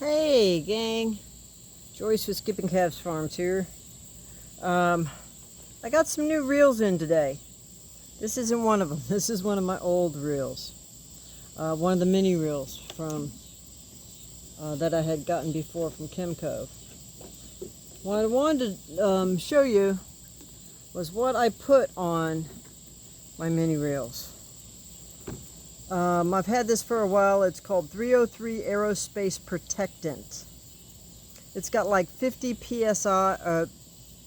Hey gang, Joyce with Skipping Calves Farms here. I got some new reels in today. This isn't one of them. This is one of my old reels. One of the mini reels from that I had gotten before from Kimco. What I wanted to show you was what I put on my mini reels. I've had this for a while. It's called 303 Aerospace Protectant. It's got like 50 PSI,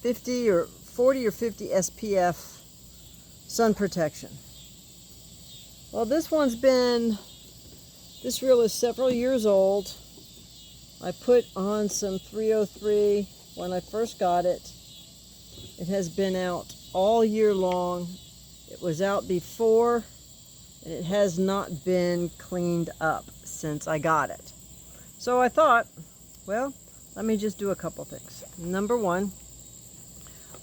50 or 40 or 50 SPF sun protection. Well, this reel is several years old. I put on some 303 when I first got it. It has been out all year long. It was out before, and it has not been cleaned up since I got it. So I thought, well, let me just do a couple things. Number one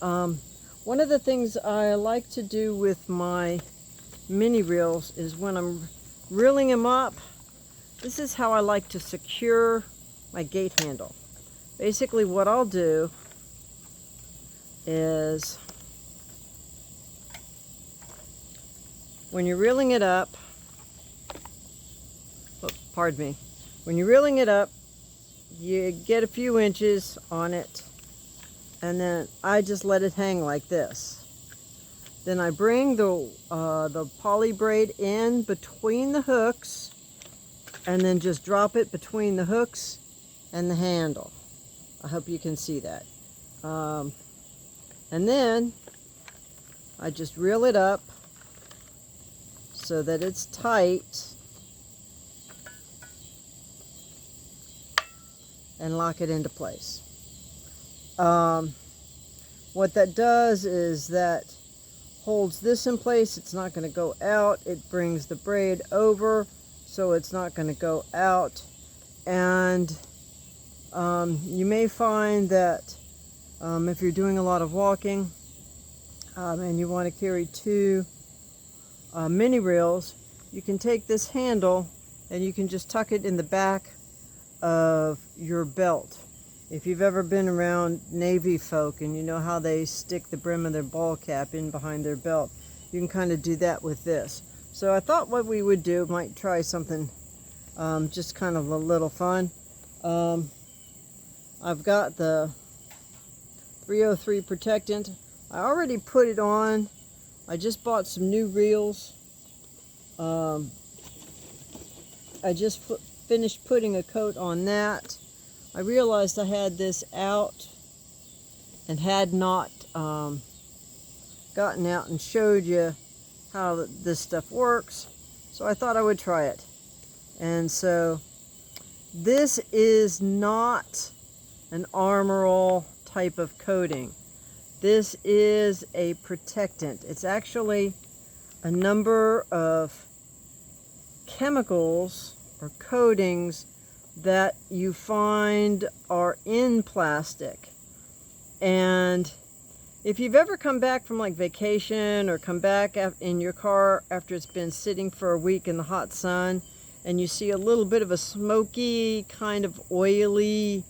of the things I like to do with my mini reels is when I'm reeling them up, this is how I like to secure my gate handle. Basically what I'll do is, when you're reeling it up, when you're reeling it up, you get a few inches on it, and then I just let it hang like this. Then I bring the poly braid in between the hooks, and then just drop it between the hooks and the handle. I hope you can see that. And then I just reel it up so that it's tight, and lock it into place. What that does is that holds this in place. It's not going to go out. It brings the braid over, so it's not going to go out. And you may find that if you're doing a lot of walking and you want to carry two mini reels, you can take this handle and you can just tuck it in the back of your belt. If you've ever been around Navy folk and you know how they stick the brim of their ball cap in behind their belt, you can kind of do that with this. So I thought what we would do, might try something just kind of a little fun. I've got the 303 Protectant. I already put it on. I just bought some new reels. I just finished putting a coat on that. I realized I had this out and had not gotten out and showed you how this stuff works, so I thought I would try it. And so this is not an Armor All type of coating. This is a protectant. It's actually a number of chemicals or coatings that you find are in plastic. And if you've ever come back from like vacation or come back in your car after it's been sitting for a week in the hot sun, and you see a little bit of a smoky, kind of oily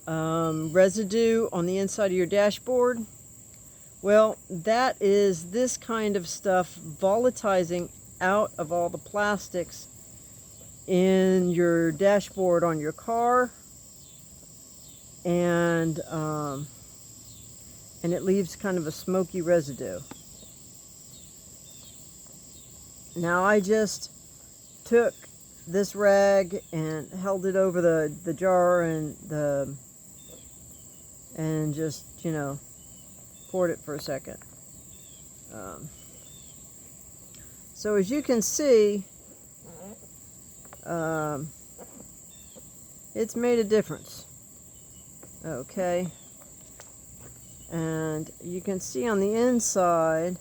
residue on the inside of your dashboard, well, that is this kind of stuff volatilizing out of all the plastics in your dashboard on your car, and it leaves kind of a smoky residue. Now I just took this rag and held it over the jar and just, you know, poured it for a second. So as you can see, it's made a difference. Okay, and you can see on the inside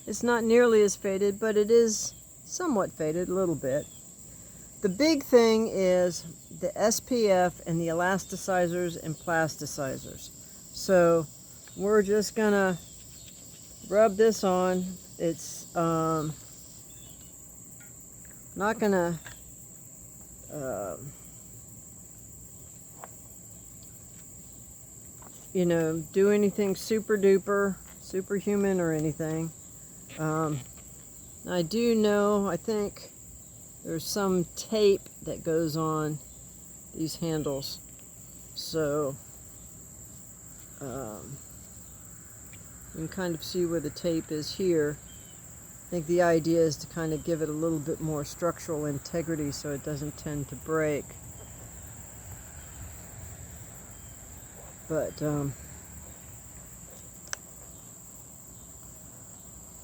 it's not nearly as faded, but it is somewhat faded a little bit. The big thing is the SPF and the elasticizers and plasticizers. So we're just gonna rub this on. It's not gonna you know, do anything super duper, superhuman or anything. I do know, I think there's some tape that goes on these handles. So, you can kind of see where the tape is here. I think the idea is to kind of give it a little bit more structural integrity so it doesn't tend to break. But,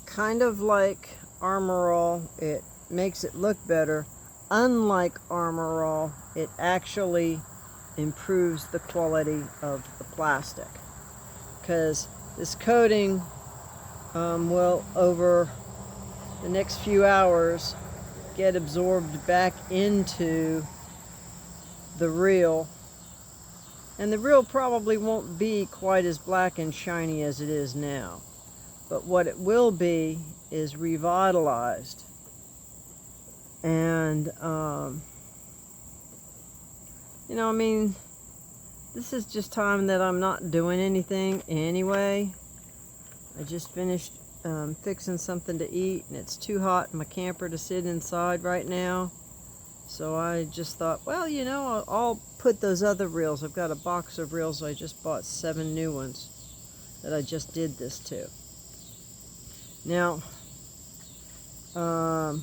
kind of like Armor All, it makes it look better. Unlike Armor All, it actually improves the quality of the plastic, because this coating will, over the next few hours, get absorbed back into the reel, and the reel probably won't be quite as black and shiny as it is now, but what it will be is revitalized. And you know, I mean, this is just time that I'm not doing anything anyway. I just finished fixing something to eat, and it's too hot in my camper to sit inside right now. So I just thought, well, you know, I'll put those other reels. I've got a box of reels. I just bought 7 new ones that I just did this to. Now, I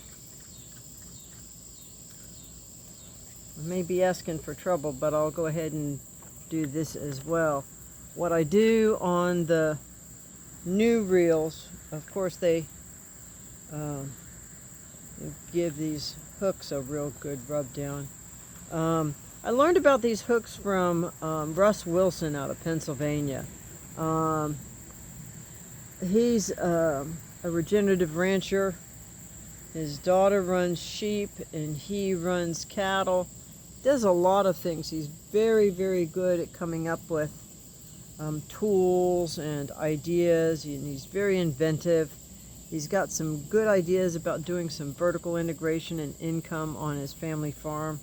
may be asking for trouble, but I'll go ahead and do this as well. What I do on the new reels, of course, they give these hooks a real good rub down. I learned about these hooks from Russ Wilson out of Pennsylvania. He's a regenerative rancher. His daughter runs sheep and he runs cattle. Does a lot of things. He's very, very good at coming up with tools and ideas, and he's very inventive. He's got some good ideas about doing some vertical integration and income on his family farm.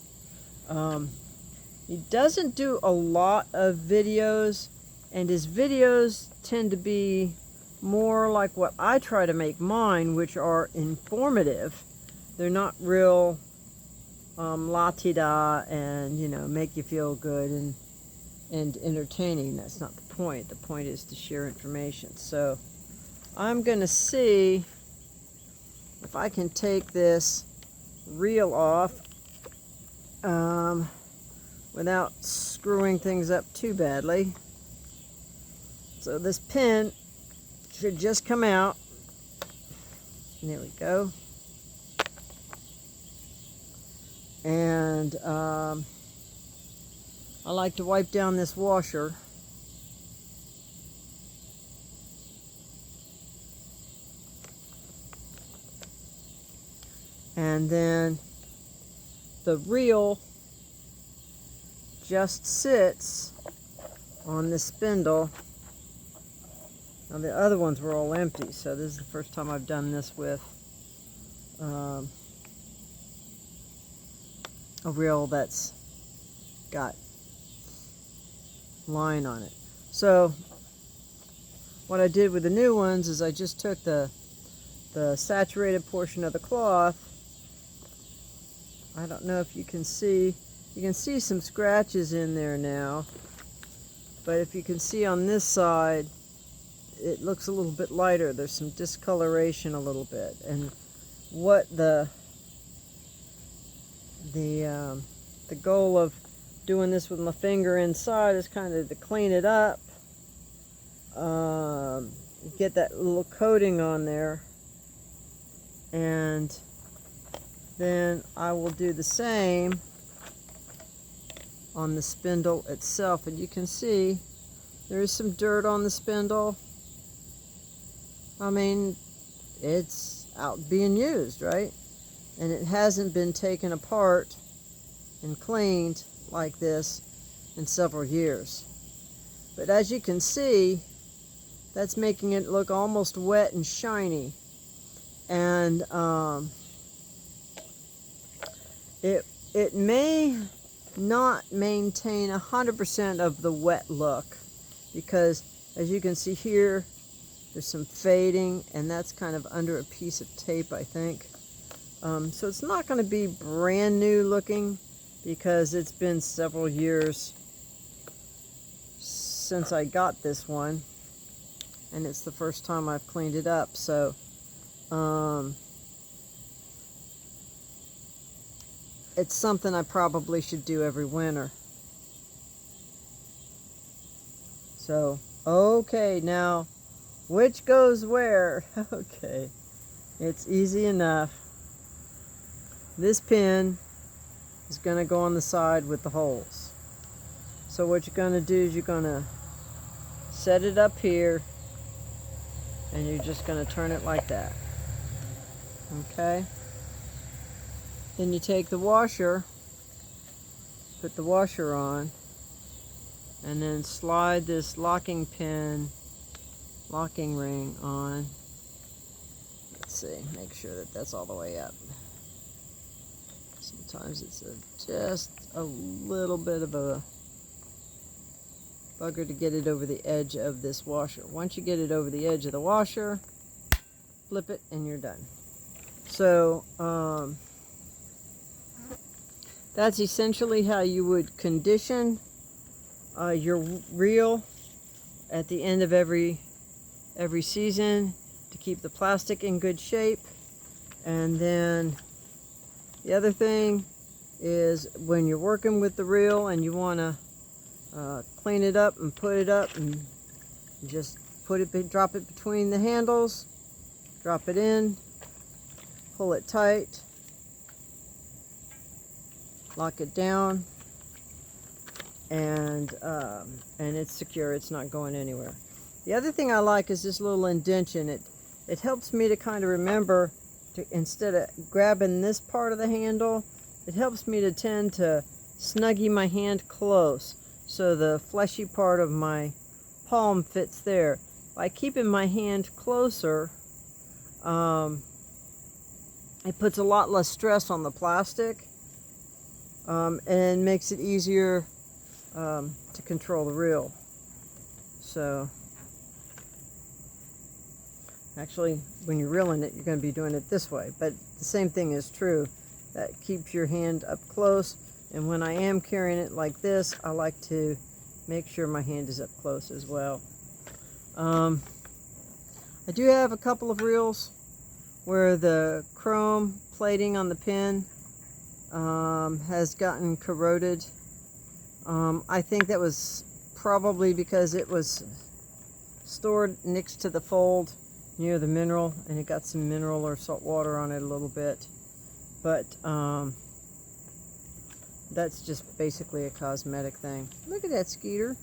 He doesn't do a lot of videos, and his videos tend to be more like what I try to make mine, which are informative. They're not real la-ti-da and, you know, make you feel good and entertaining. That's not the point. The point is to share information. So I'm going to see if I can take this reel off without screwing things up too badly. So this pin should just come out. And there we go. And I like to wipe down this washer. And then the reel just sits on the spindle. Now the other ones were all empty, so this is the first time I've done this with a reel that's got line on it. So what I did with the new ones is I just took the saturated portion of the cloth. I don't know if you can see some scratches in there now, but if you can see on this side, it looks a little bit lighter. There's some discoloration a little bit, and what the goal of doing this with my finger inside is kind of to clean it up, get that little coating on there, and then I will do the same on the spindle itself. And you can see there is some dirt on the spindle. I mean, it's out being used, right? And it hasn't been taken apart and cleaned like this in several years. But as you can see, that's making it look almost wet and shiny. And it may not maintain 100% of the wet look. because as you can see here, there's some fading, and that's kind of under a piece of tape, I think. So it's not going to be brand new looking because it's been several years since I got this one, and it's the first time I've cleaned it up. So it's something I probably should do every winter. So, okay, now, which goes where? Okay, it's easy enough. This pin is going to go on the side with the holes. So what you're going to do is you're going to set it up here, and you're just going to turn it like that. Okay? Then you take the washer, put the washer on, and then slide this locking ring on. Let's see, make sure that that's all the way up. Sometimes it's just a little bit of a bugger to get it over the edge of this washer. Once you get it over the edge of the washer, flip it and you're done. So that's essentially how you would condition your reel at the end of every season to keep the plastic in good shape. And then the other thing is when you're working with the reel and you want to clean it up and put it up, and just drop it between the handles, drop it in, pull it tight, lock it down, and it's secure. It's not going anywhere. The other thing I like is this little indentation. It helps me to kind of remember to, instead of grabbing this part of the handle, it helps me to tend to snuggie my hand close so the fleshy part of my palm fits there. By keeping my hand closer, it puts a lot less stress on the plastic, and makes it easier to control the reel. So actually, when you're reeling it, you're going to be doing it this way, but the same thing is true. That keeps your hand up close, and when I am carrying it like this, I like to make sure my hand is up close as well. I do have a couple of reels where the chrome plating on the pin has gotten corroded. I think that was probably because it was stored next to the fold near the mineral, and it got some mineral or salt water on it a little bit. But that's just basically a cosmetic thing. Look at that, Skeeter.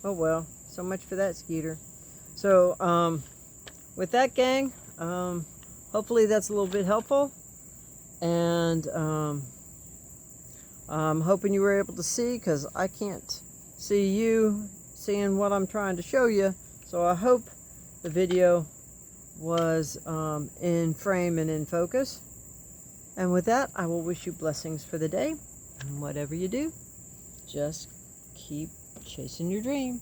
Oh well, so much for that, Skeeter. So with that, gang, hopefully that's a little bit helpful, and I'm hoping you were able to see, because I can't see you seeing what I'm trying to show you. So I hope the video was in frame and in focus. And with that, I will wish you blessings for the day. And whatever you do, just keep chasing your dream.